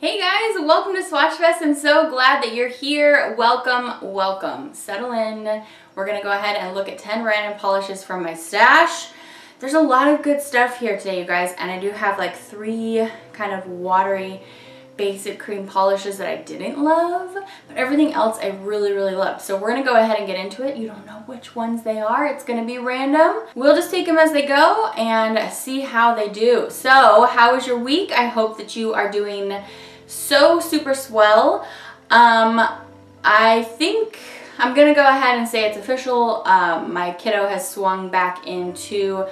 Hey guys, welcome to Swatchfest. I'm so glad that you're here. Welcome, welcome. Settle in. We're gonna go ahead and look at 10 random polishes from my stash. There's a lot of good stuff here today, you guys, and I do have like 3 kind of watery basic cream polishes that I didn't love, but everything else I really loved. So we're gonna go ahead and get into it. You don't know which ones they are. It's gonna be random. We'll just take them as they go and see how they do. So how was your week? I hope that you are doing so super swell. I think I'm gonna go ahead and say it's official. My kiddo has swung back into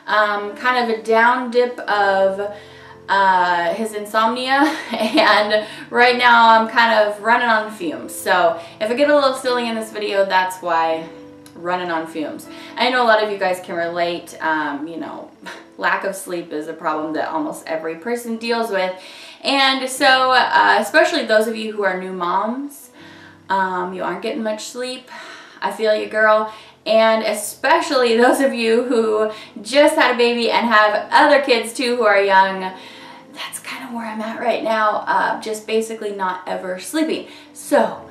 kind of a down dip of his insomnia, and right now I'm kind of running on fumes. So if I get a little silly in this video, that's why. Running on fumes. I know a lot of you guys can relate. You know, lack of sleep is a problem that almost every person deals with, and so especially those of you who are new moms, you aren't getting much sleep. I feel you, girl. And especially those of you who just had a baby and have other kids too who are young. That's kind of where I'm at right now, just basically not ever sleeping. So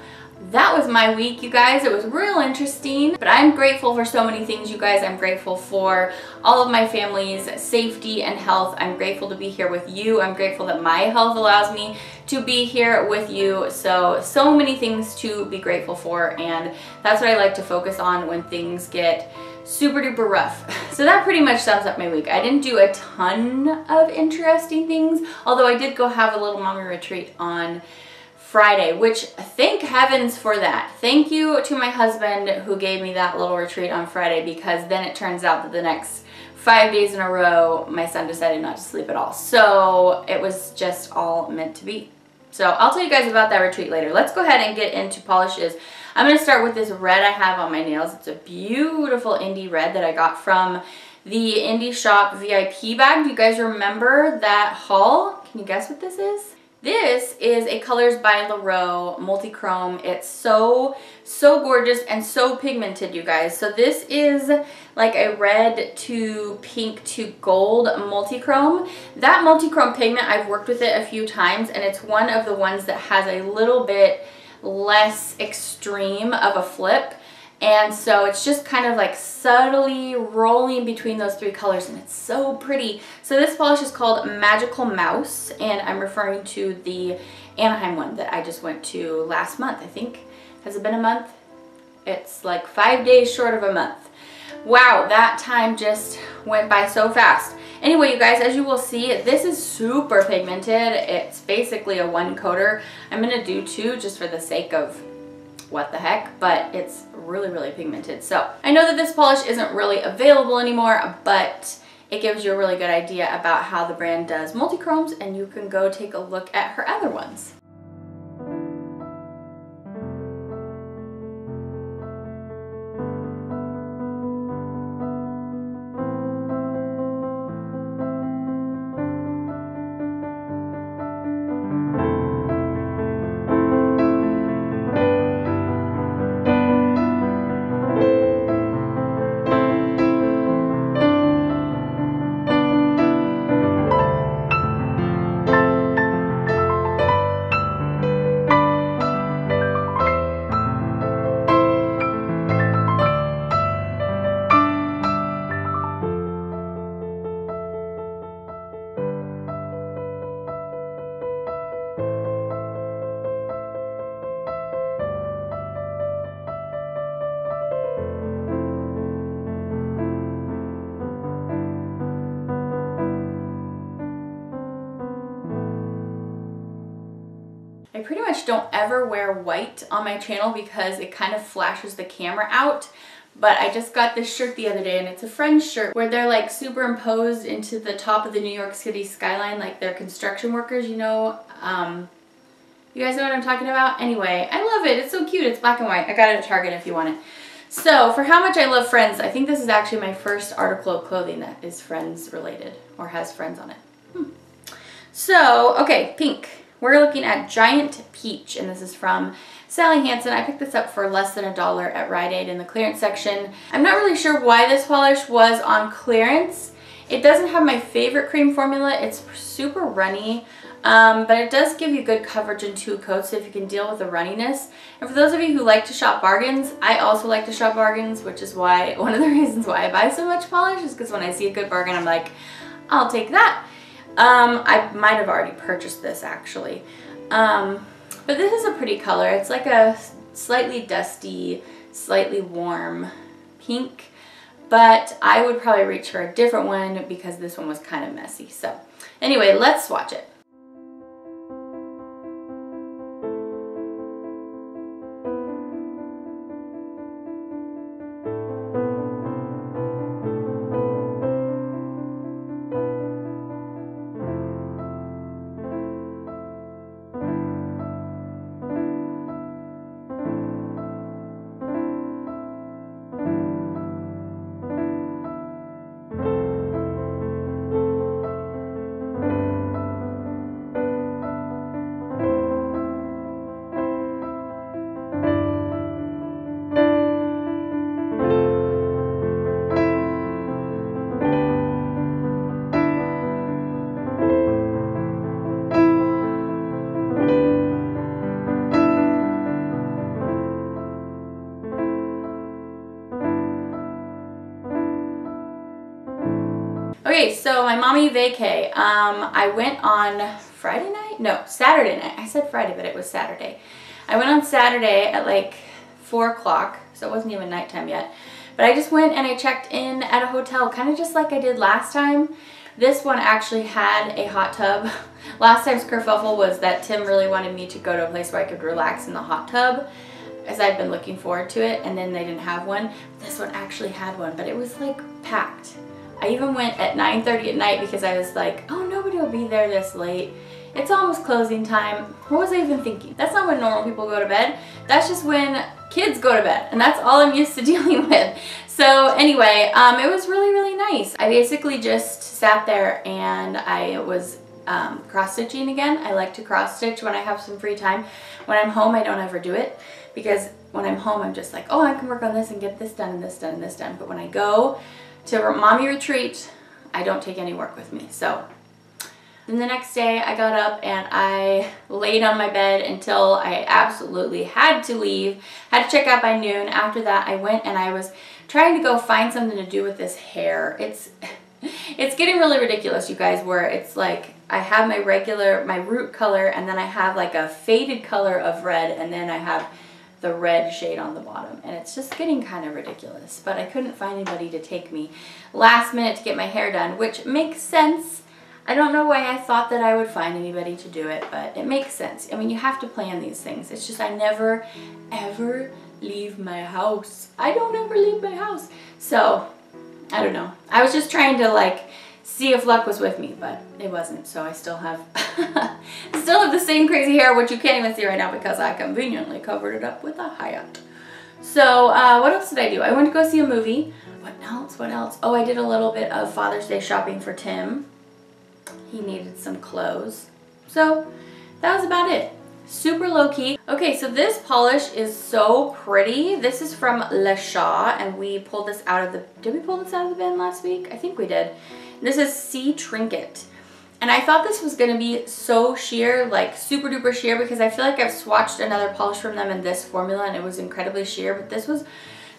that was my week, you guys. It was real interesting, but I'm grateful for so many things, you guys. I'm grateful for all of my family's safety and health. I'm grateful to be here with you. I'm grateful that my health allows me to be here with you. So many things to be grateful for, and that's what I like to focus on when things get super duper rough. So that pretty much sums up my week. I didn't do a ton of interesting things, although I did go have a little mommy retreat on Friday, which thank heavens for that. Thank you to my husband who gave me that little retreat on Friday, because then it turns out that the next 5 days in a row my son decided not to sleep at all. So it was just all meant to be. So I'll tell you guys about that retreat later. Let's go ahead and get into polishes. I'm going to start with this red I have on my nails. It's a beautiful indie red that I got from the Indie Shop VIP bag. Do you guys remember that haul? Can you guess what this is? This is a Colors by Llarowe multi-chrome. It's so gorgeous and so pigmented, you guys. So this is like a red to pink to gold multi-chrome. That multi-chrome pigment, I've worked with it a few times, and it's one of the ones that has a little bit less extreme of a flip. And so it's just kind of like subtly rolling between those 3 colors, and it's so pretty. So this polish is called Magical Mouse, and I'm referring to the Anaheim one that I just went to last month, I think. Has it been a month? It's like 5 days short of a month. Wow, that time just went by so fast. Anyway, you guys, as you will see, this is super pigmented. It's basically a 1 coater. I'm gonna do 2 just for the sake of what the heck, but it's really pigmented. So I know that this polish isn't really available anymore, but it gives you a really good idea about how the brand does multi-chromes, and you can go take a look at her other ones. I pretty much don't ever wear white on my channel because it kind of flashes the camera out, but I just got this shirt the other day, and it's a Friends shirt where they're like superimposed into the top of the New York City skyline like they're construction workers, you know. You guys know what I'm talking about? Anyway, I love it. It's so cute. It's black and white. I got it at Target if you want it. So for how much I love Friends, I think this is actually my first article of clothing that is Friends related or has Friends on it. So, okay, pink. We're looking at Giant Peach, and this is from Sally Hansen. I picked this up for less than $1 at Rite Aid in the clearance section. I'm not really sure why this polish was on clearance. It doesn't have my favorite cream formula. It's super runny. But it does give you good coverage in 2 coats, so if you can deal with the runniness. And for those of you who like to shop bargains, I also like to shop bargains, which is why one of the reasons why I buy so much polish is because when I see a good bargain, I'm like, I'll take that. I might have already purchased this actually. But this is a pretty color. It's like a slightly dusty, slightly warm pink. But I would probably reach for a different one because this one was kind of messy. So anyway, let's swatch it. Okay, so my mommy vacay. I went on Friday night? No, Saturday night. I said Friday, but it was Saturday. I went on Saturday at like 4 o'clock, so it wasn't even nighttime yet. But I just went and I checked in at a hotel, kind of just like I did last time. This one actually had a hot tub. Last time's kerfuffle was that Tim really wanted me to go to a place where I could relax in the hot tub, as I'd been looking forward to it, and then they didn't have one. This one actually had one, but it was like packed. I even went at 9:30 at night because I was like, oh, nobody will be there this late. It's almost closing time. What was I even thinking? That's not when normal people go to bed. That's just when kids go to bed, and that's all I'm used to dealing with. So anyway, it was really, really nice. I basically just sat there and I was cross-stitching again. I like to cross-stitch when I have some free time. When I'm home, I don't ever do it because when I'm home, I'm just like, oh, I can work on this and get this done and this done and this done. But when I go to mommy retreat, I don't take any work with me. So then the next day I got up and I laid on my bed until I absolutely had to leave. Had to check out by noon. After that I went and I was trying to go find something to do with this hair. It's getting really ridiculous, you guys, where it's like I have my root color, and then I have like a faded color of red, and then I have the red shade on the bottom, and it's just getting kind of ridiculous. But I couldn't find anybody to take me last minute to get my hair done, which makes sense. I don't know why I thought that I would find anybody to do it, but it makes sense. I mean, you have to plan these things. It's just I never, ever leave my house. I don't ever leave my house. So, I don't know. I was just trying to like see if luck was with me, but it wasn't. So I still have the same crazy hair, which you can't even see right now because I conveniently covered it up with a hat. So what else did I do? I went to go see a movie. What else? What else? Oh, I did a little bit of Father's Day shopping for Tim. He needed some clothes. So that was about it. Super low-key. Okay, so this polish is so pretty. This is from Lechat, and we pulled this out of the... Did we pull this out of the bin last week? I think we did. This is Sea Trinket. And I thought this was going to be so sheer, like super duper sheer, because I feel like I've swatched another polish from them in this formula and it was incredibly sheer, but this was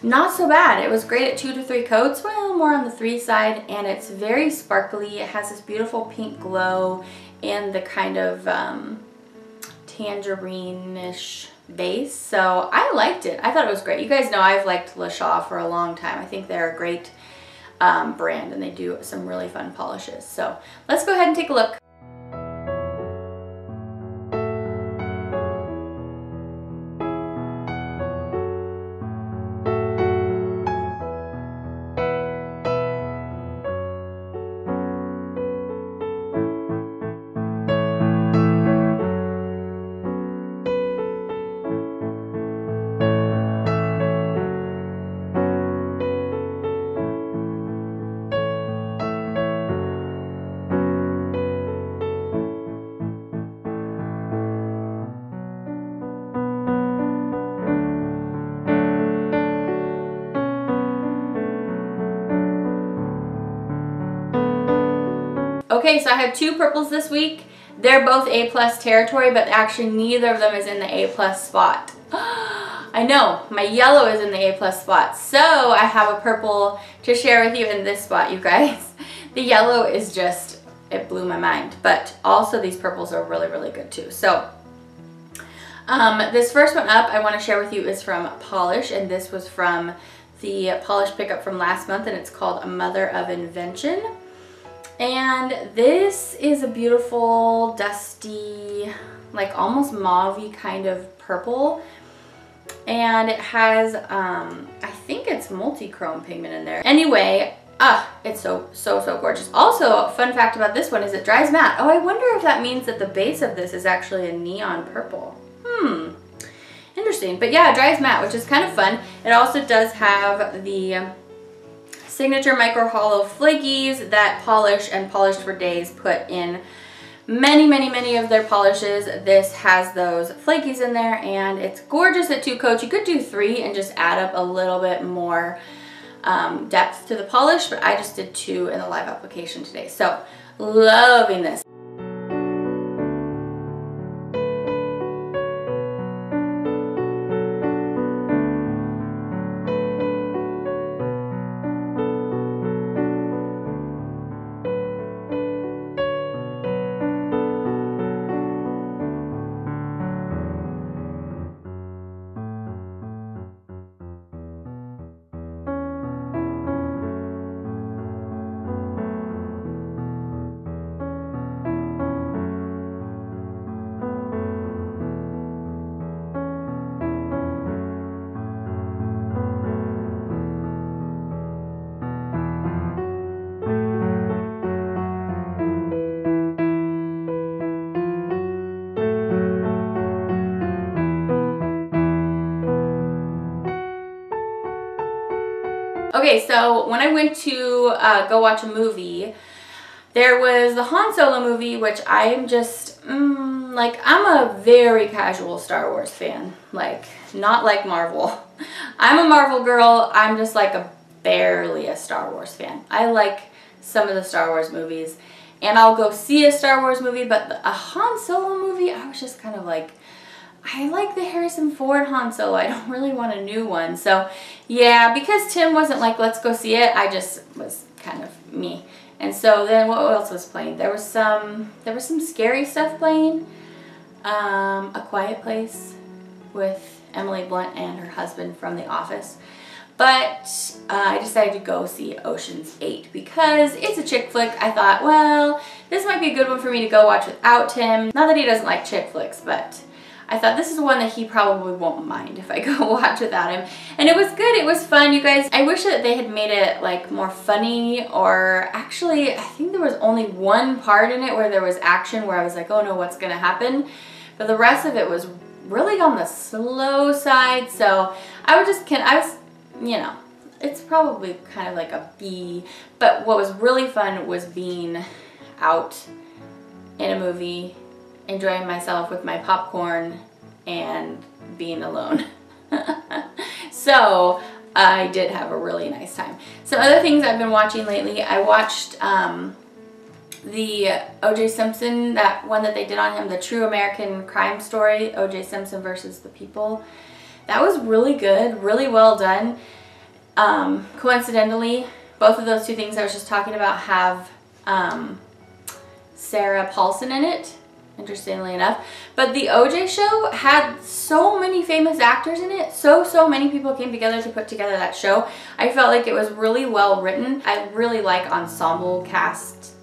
not so bad. It was great at 2 to 3 coats, well, more on the 3 side, and it's very sparkly. It has this beautiful pink glow and the kind of tangerine-ish base. So I liked it. I thought it was great. You guys know I've liked Lechat for a long time. I think they're a great brand, and they do some really fun polishes. So let's go ahead and take a look. Okay, so I have 2 purples this week. They're both A+ territory, but actually neither of them is in the A+ spot. I know, my yellow is in the A+ spot. So I have a purple to share with you in this spot, you guys. The yellow is just, it blew my mind. But also these purples are really, really good too. So this first one up I want to share with you is from Pahlish, and this was from the Polish pickup from last month, and it's called A Mother of Invention. And this is a beautiful, dusty, like almost mauve-y kind of purple. And it has, I think it's multi-chrome pigment in there. Anyway, it's so gorgeous. Also, fun fact about this one is it dries matte. Oh, I wonder if that means that the base of this is actually a neon purple. Interesting. But yeah, it dries matte, which is kind of fun. It also does have the signature micro hollow flakies that Pahlish and Polished for Days put in many of their polishes. This has those flakies in there, and it's gorgeous at 2 coats. You could do 3 and just add up a little bit more depth to the polish, but I just did 2 in the live application today. So loving this. Okay, so when I went to go watch a movie, there was the Han Solo movie, which I'm just, like, I'm a very casual Star Wars fan. Like, not like Marvel. I'm a Marvel girl. I'm just like barely a Star Wars fan. I like some of the Star Wars movies, and I'll go see a Star Wars movie, but a Han Solo movie, I was just kind of like, I like the Harrison Ford Han Solo. I don't really want a new one. So yeah, because Tim wasn't like, let's go see it, I just was kind of me. And so then what else was playing? There was some scary stuff playing. A Quiet Place with Emily Blunt and her husband from The Office. But I decided to go see Ocean's 8 because it's a chick flick. I thought, well, this might be a good one for me to go watch without Tim. Not that he doesn't like chick flicks, but I thought this is one that he probably won't mind if I go watch without him. And it was good. It was fun, you guys. I wish that they had made it like more funny, or actually I think there was only one part in it where there was action where I was like, oh no, what's gonna happen? But the rest of it was really on the slow side. So I was, you know, it's probably kind of like a B. But what was really fun was being out in a movie, enjoying myself with my popcorn and being alone. So I did have a really nice time. Some other things I've been watching lately, I watched the O.J. Simpson, that one that they did on him, the true American crime story, O.J. Simpson versus the People. That was really good, really well done. Coincidentally, both of those two things I was just talking about have Sarah Paulson in it, interestingly enough. But the OJ show had so many famous actors in it. So many people came together to put together that show. I felt like it was really well written. I really like ensemble cast,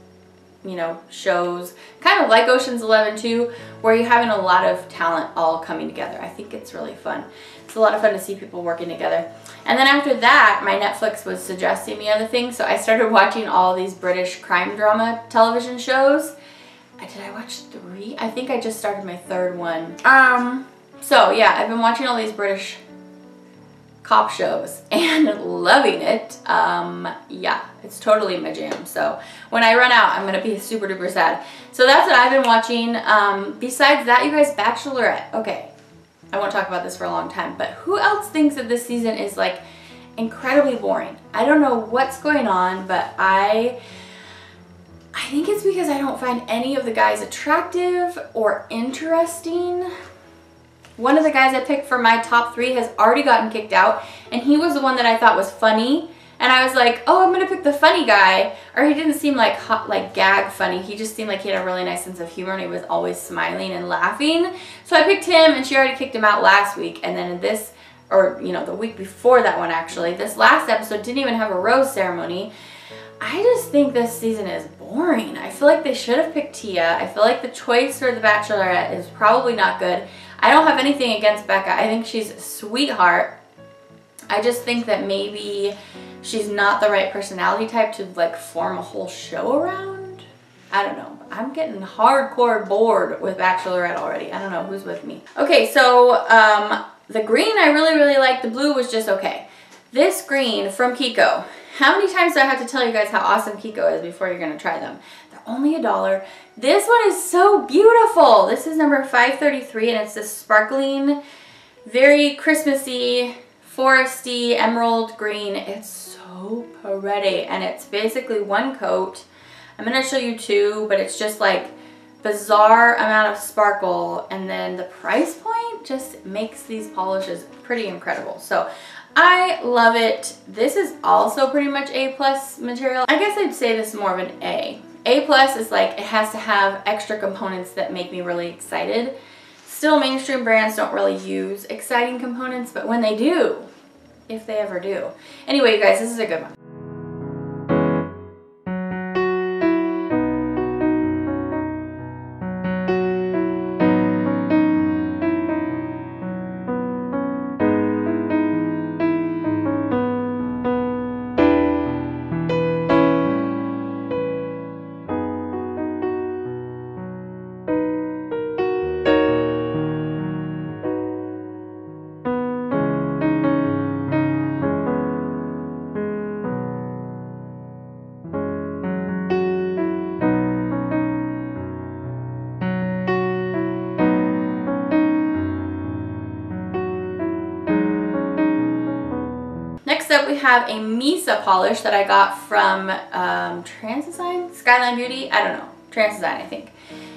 you know, shows. Kind of like Ocean's 11 too, where you're having a lot of talent all coming together. I think it's really fun. It's a lot of fun to see people working together. And then after that, my Netflix was suggesting me other things, so I started watching all these British crime drama television shows. Did I watch 3? I think I just started my 3rd one. So yeah, I've been watching all these British cop shows and loving it. Yeah, it's totally my jam. So when I run out, I'm gonna be super duper sad. So that's what I've been watching. Besides that, you guys, Bachelorette. Okay, I won't talk about this for a long time, but who else thinks that this season is like incredibly boring? I don't know what's going on, but I I think it's because I don't find any of the guys attractive or interesting. One of the guys I picked for my top 3 has already gotten kicked out, and he was the one that I thought was funny. And I was like, oh, I'm gonna pick the funny guy. Or he didn't seem like hot, like gag funny. He just seemed like he had a really nice sense of humor, and he was always smiling and laughing. So I picked him, and she already kicked him out last week. And then in this, or you know, the week before that one actually, this last episode didn't even have a rose ceremony. I just think this season is boring. I feel like they should have picked Tia. I feel like the choice for the Bachelorette is probably not good. I don't have anything against Becca. I think she's a sweetheart. I just think that maybe she's not the right personality type to like form a whole show around. I don't know. I'm getting hardcore bored with Bachelorette already. I don't know who's with me. Okay, so the green I really liked. The blue was just okay. This green from Kiko. How many times do I have to tell you guys how awesome Kiko is before you're gonna try them? They're only $1. This one is so beautiful. This is number 533, and it's this sparkling, very Christmassy, foresty, emerald green. It's so pretty, and it's basically one coat. I'm gonna show you 2, but it's just like bizarre amount of sparkle, and then the price point just makes these polishes pretty incredible. So I love it. This is also pretty much A+ material. I guess I'd say this is more of an A. A+ is like, it has to have extra components that make me really excited. Still, mainstream brands don't really use exciting components, but when they do, if they ever do. Anyway, you guys, this is a good one. Next up, we have a Mesa polish that I got from Skyline Beauty. I don't know, Transdesign, I think.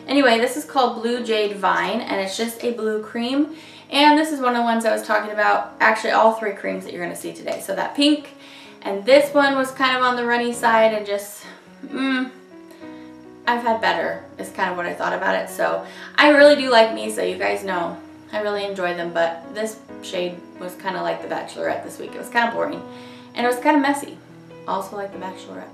Anyway, this is called Blue Jade Vine, and it's just a blue cream. And this is one of the ones I was talking about. Actually, all 3 creams that you're going to see today. So that pink, and this one was kind of on the runny side, and just, I've had better, is kind of what I thought about it. So I really do like Mesa, you guys know. I really enjoy them, but this shade was kind of like the Bachelorette this week. It was kind of boring, and it was kind of messy. Also like the Bachelorette.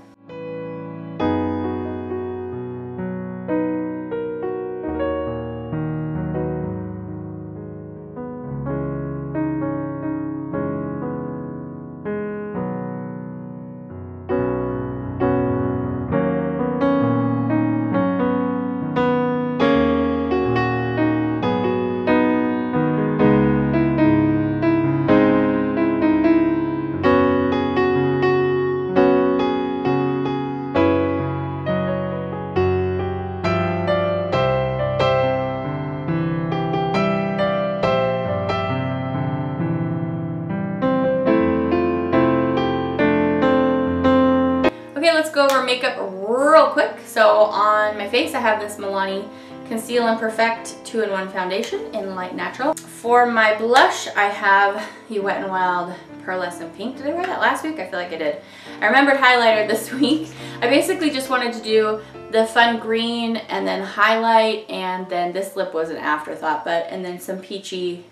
Okay, let's go over makeup real quick. So on my face, I have this Milani Conceal and Perfect 2-in-1 foundation in Light Natural. For my blush, I have the Wet n Wild Pearlescent Pink. Did I wear that last week? I feel like I did. I remembered highlighter this week. I basically just wanted to do the fun green and then highlight, and then this lip was an afterthought, and then some peachy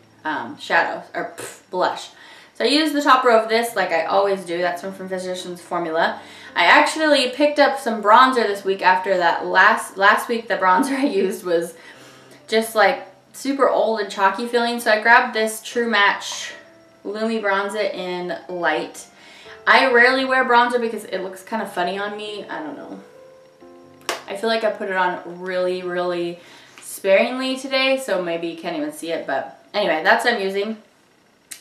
shadows, or blush. So I used the top row of this like I always do. That's from Physicians Formula. I actually picked up some bronzer this week after that last week the bronzer I used was just like super old and chalky feeling. So I grabbed this True Match Lumi Bronzer in Light. I rarely wear bronzer because it looks kind of funny on me. I don't know. I feel like I put it on really sparingly today, so maybe you can't even see it, but anyway, that's what I'm using.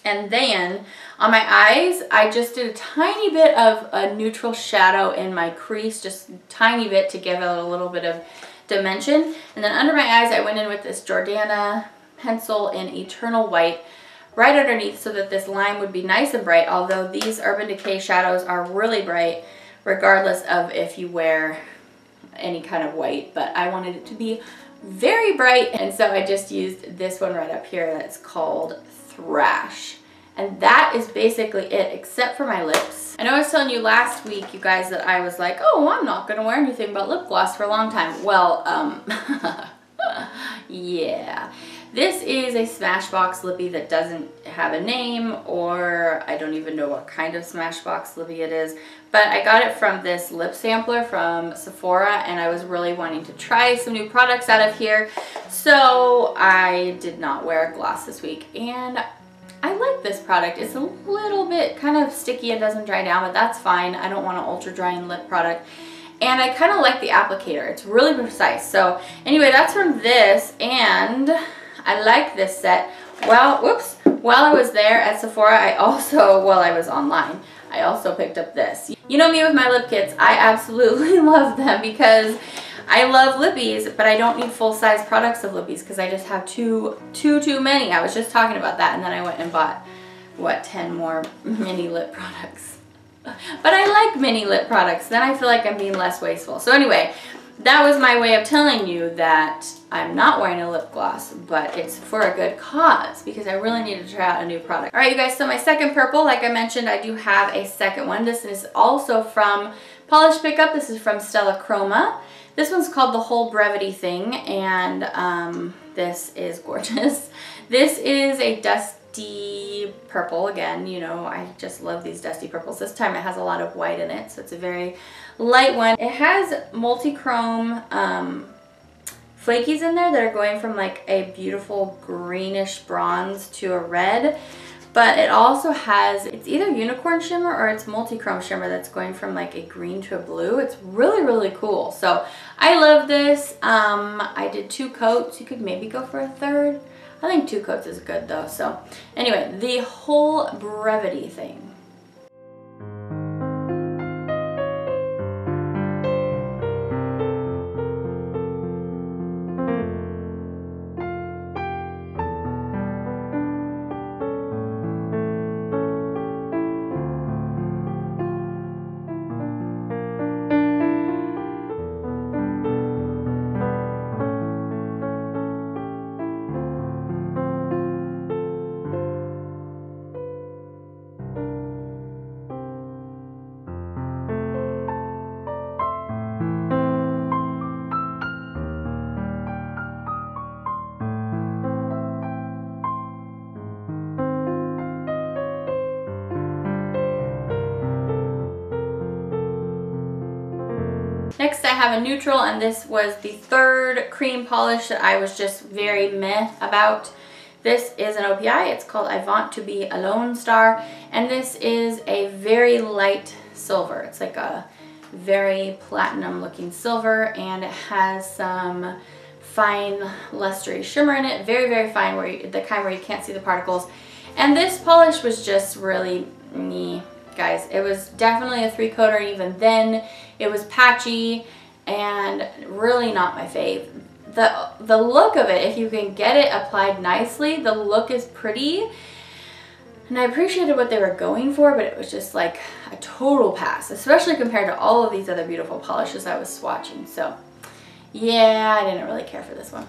And then on my eyes, I just did a tiny bit of a neutral shadow in my crease, just a tiny bit to give it a little bit of dimension. And then under my eyes, I went in with this Jordana pencil in Eternal White right underneath so that this line would be nice and bright, although these Urban Decay shadows are really bright regardless of if you wear any kind of white, but I wanted it to be very bright, and so I just used this one right up here that's called Thrash. And that is basically it, except for my lips. I know I was telling you last week, you guys, that I was like, oh, I'm not gonna wear anything but lip gloss for a long time. Well, yeah. This is a Smashbox lippy that doesn't have a name, or I don't even know what kind of Smashbox lippy it is, but I got it from this lip sampler from Sephora, and I was really wanting to try some new products out of here, so I did not wear gloss this week, and I like this product. It's a little bit kind of sticky and doesn't dry down, but that's fine. I don't want an ultra drying lip product. And I kind of like the applicator. It's really precise. So anyway, that's from this, and I like this set. Well, whoops. While I was there at Sephora, while I was online, I also picked up this. You know me with my lip kits. I absolutely love them because I love lippies, but I don't need full-size products of lippies because I just have too many. I was just talking about that, and then I went and bought, what, 10 more mini lip products. But I like mini lip products. Then I feel like I'm being less wasteful. So anyway, that was my way of telling you that I'm not wearing a lip gloss, but it's for a good cause because I really need to try out a new product. All right, you guys, so my second purple, like I mentioned, I do have a second one. This is also from Polish Pickup. This is from Stella Chroma. This one's called the whole Brevity thing, and this is gorgeous. This is a dusty purple. Again, you know, I just love these dusty purples. This time it has a lot of white in it, so it's a very light one. It has multi-chrome flakies in there that are going from like a beautiful greenish bronze to a red. But it also has, it's either unicorn shimmer or it's multi-chrome shimmer that's going from like a green to a blue. It's really, really cool. So I love this. I did 2 coats. You could maybe go for a third. I think 2 coats is good though. So anyway, the whole Brevity thing. Next I have a neutral, and this was the 3rd cream polish that I was just very meh about. This is an OPI. It's called I Want to Be Alone Starr, and this is a very light silver. It's like a very platinum looking silver, and it has some fine lustery shimmer in it. Very, very fine, the kind where you can't see the particles. And this polish was just really meh. Guys, it was definitely a 3-coater. Even then it was patchy and really not my fave. The look of it, if you can get it applied nicely, the look is pretty, and I appreciated what they were going for, but it was just like a total pass, especially compared to all of these other beautiful polishes I was swatching. So yeah, I didn't really care for this one.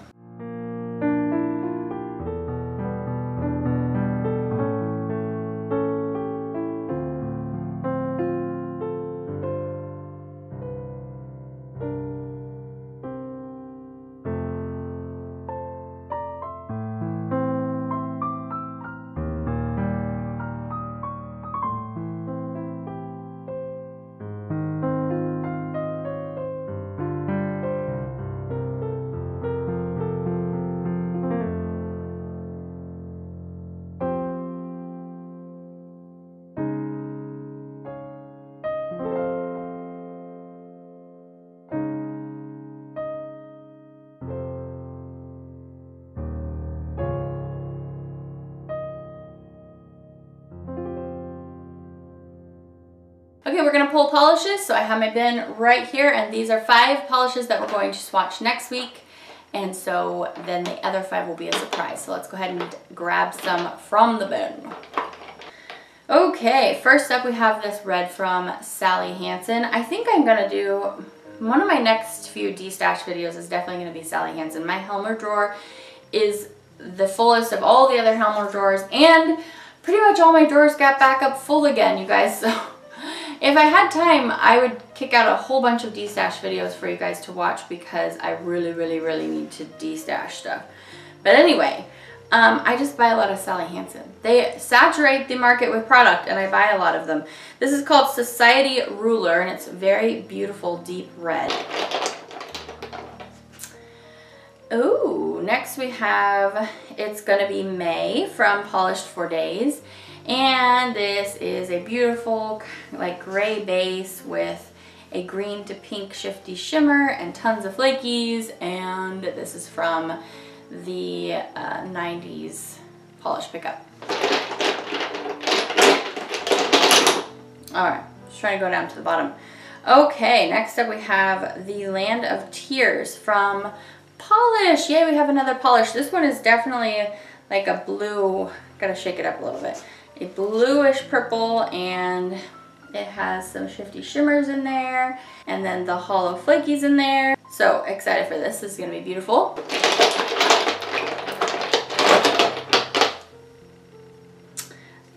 Okay, we're gonna pull polishes. So I have my bin right here, and these are 5 polishes that we're going to swatch next week. And so then the other 5 will be a surprise. So let's go ahead and grab some from the bin. Okay, first up we have this red from Hansen. I think I'm gonna do, one of my next few de-stash videos is definitely going to be Sally Hansen. My Helmer drawer is the fullest of all the other Helmer drawers, and pretty much all my drawers got back up full again, you guys. So if I had time, I would kick out a whole bunch of de-stash videos for you guys to watch, because I really need to de-stash stuff. But anyway, I just buy a lot of Sally Hansen. They saturate the market with product, and I buy a lot of them. This is called Society Ruler, and it's very beautiful deep red. Ooh, next we have, it's gonna be May from Polished for Days. And this is a beautiful like gray base with a green to pink shifty shimmer and tons of flakies. And this is from the 90s polish pickup. Alright, just trying to go down to the bottom. Okay, next up we have the Land of Tears from Pahlish. Yay, we have another polish. This one is definitely like a blue, gotta shake it up a little bit. A bluish purple, and it has some shifty shimmers in there, and then the hollow flakies in there. So excited for this. This is gonna be beautiful.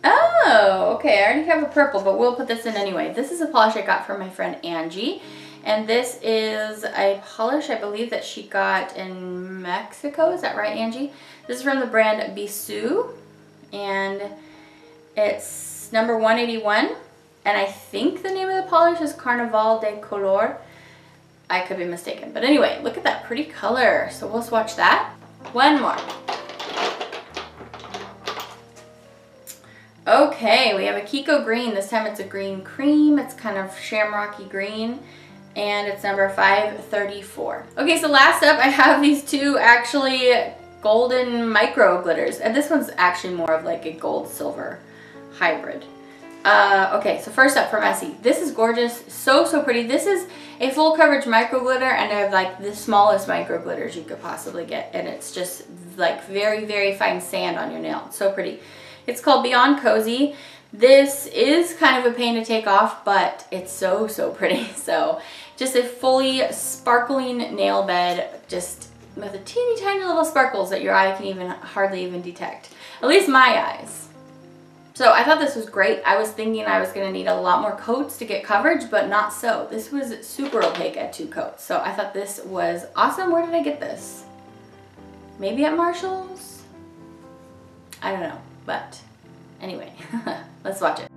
Oh, okay, I already have a purple, but we'll put this in anyway. This is a polish I got from my friend Angie, and this is a polish I believe that she got in Mexico. Is that right, Angie? This is from the brand Bisou, and it's number 181, and I think the name of the polish is Carnaval de Color. I could be mistaken, but anyway, look at that pretty color. So we'll swatch that. One more. Okay, we have a Kiko green. This time it's a green cream. It's kind of shamrocky green, and it's number 534. Okay, so last up I have these two actually golden micro glitters, and this one's actually more of like a gold silver hybrid. Okay, so first up from Essie. This is gorgeous, so pretty. This is a full coverage micro glitter, and I have like the smallest micro glitters you could possibly get, and it's just like very fine sand on your nail. It's so pretty. It's called Beyond Cozy. This is kind of a pain to take off, but it's so pretty. So just a fully sparkling nail bed, just with a teeny tiny little sparkles that your eye can hardly even detect. At least my eyes. So I thought this was great. I was thinking I was going to need a lot more coats to get coverage, but not so. This was super opaque at 2 coats. So I thought this was awesome. Where did I get this? Maybe at Marshall's? I don't know, but anyway, let's watch it.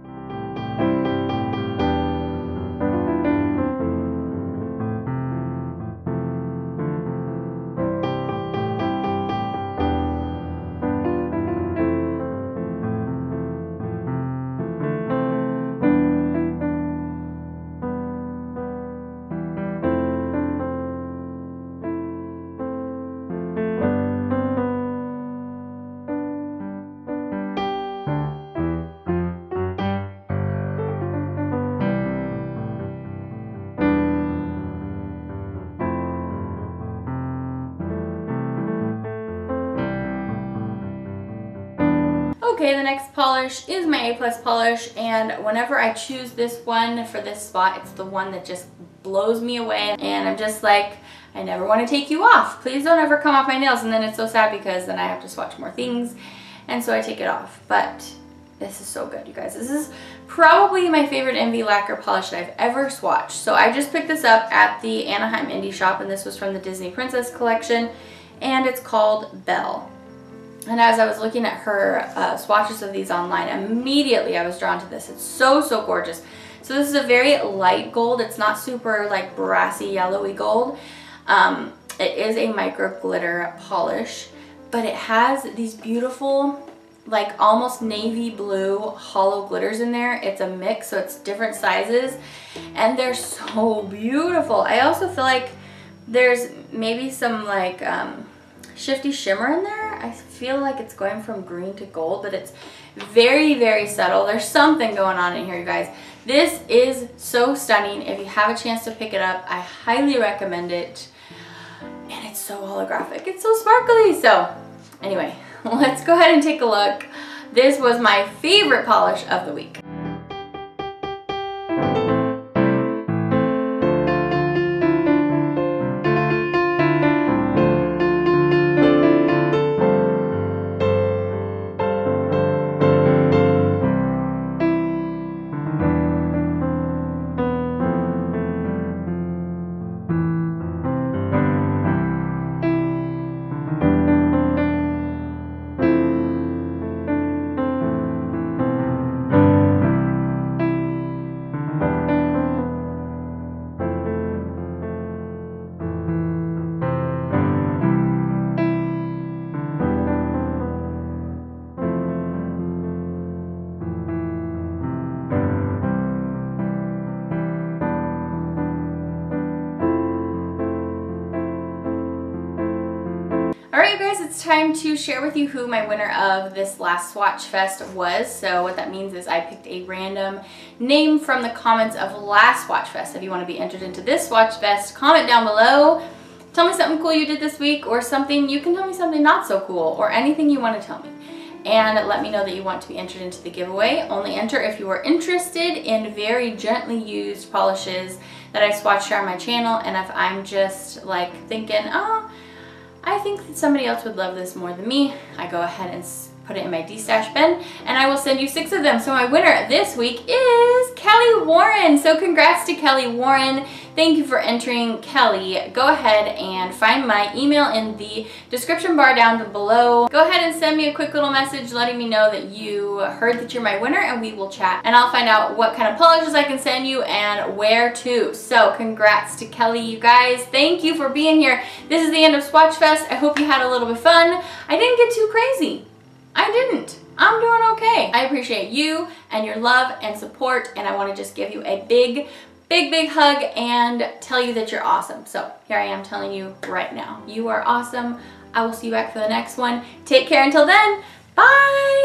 Okay, the next polish is my A+ polish, and whenever I choose this one for this spot, it's the one that just blows me away, and I'm just like, I never want to take you off. Please don't ever come off my nails, and then it's so sad because then I have to swatch more things, and so I take it off. But this is so good, you guys. This is probably my favorite MV lacquer polish that I've ever swatched. So I just picked this up at the Anaheim Indie Shop, and this was from the Disney Princess collection, and it's called Belle. And as I was looking at her swatches of these online, immediately I was drawn to this. It's so gorgeous. So this is a very light gold. It's not super like brassy yellowy gold. It is a micro glitter polish, but it has these beautiful like almost navy blue hollow glitters in there. It's a mix, so it's different sizes, and they're so beautiful. I also feel like there's maybe some like shifty shimmer in there. I feel like it's going from green to gold, but it's very subtle. There's something going on in here, you guys. This is so stunning. If you have a chance to pick it up, I highly recommend it. And it's so holographic. It's so sparkly. So anyway, let's go ahead and take a look. This was my favorite polish of the week. it's time to share with you who my winner of this last Swatch Fest was. So what that means is I picked a random name from the comments of last Swatch Fest. If you want to be entered into this Swatch Fest, comment down below. Tell me something cool you did this week, or something, you can tell me something not so cool, or anything you want to tell me. And let me know that you want to be entered into the giveaway. Only enter if you are interested in very gently used polishes that I swatched here on my channel, and if I'm just like thinking, oh, I think that somebody else would love this more than me, I go ahead and put it in my D-stash bin, and I will send you 6 of them. So my winner this week is Kelly Warren. So congrats to Kelly Warren. Thank you for entering, Kelly. Go ahead and find my email in the description bar down below. Go ahead and send me a quick little message letting me know that you heard that you're my winner, and we will chat. And I'll find out what kind of polishes I can send you and where to. So congrats to Kelly, you guys. Thank you for being here. This is the end of Swatch Fest. I hope you had a little bit of fun. I didn't get too crazy. I didn't. I'm doing okay. I appreciate you and your love and support, and I want to just give you a big hug and tell you that you're awesome. So here I am telling you right now, you are awesome. I will see you back for the next one. Take care until then. Bye.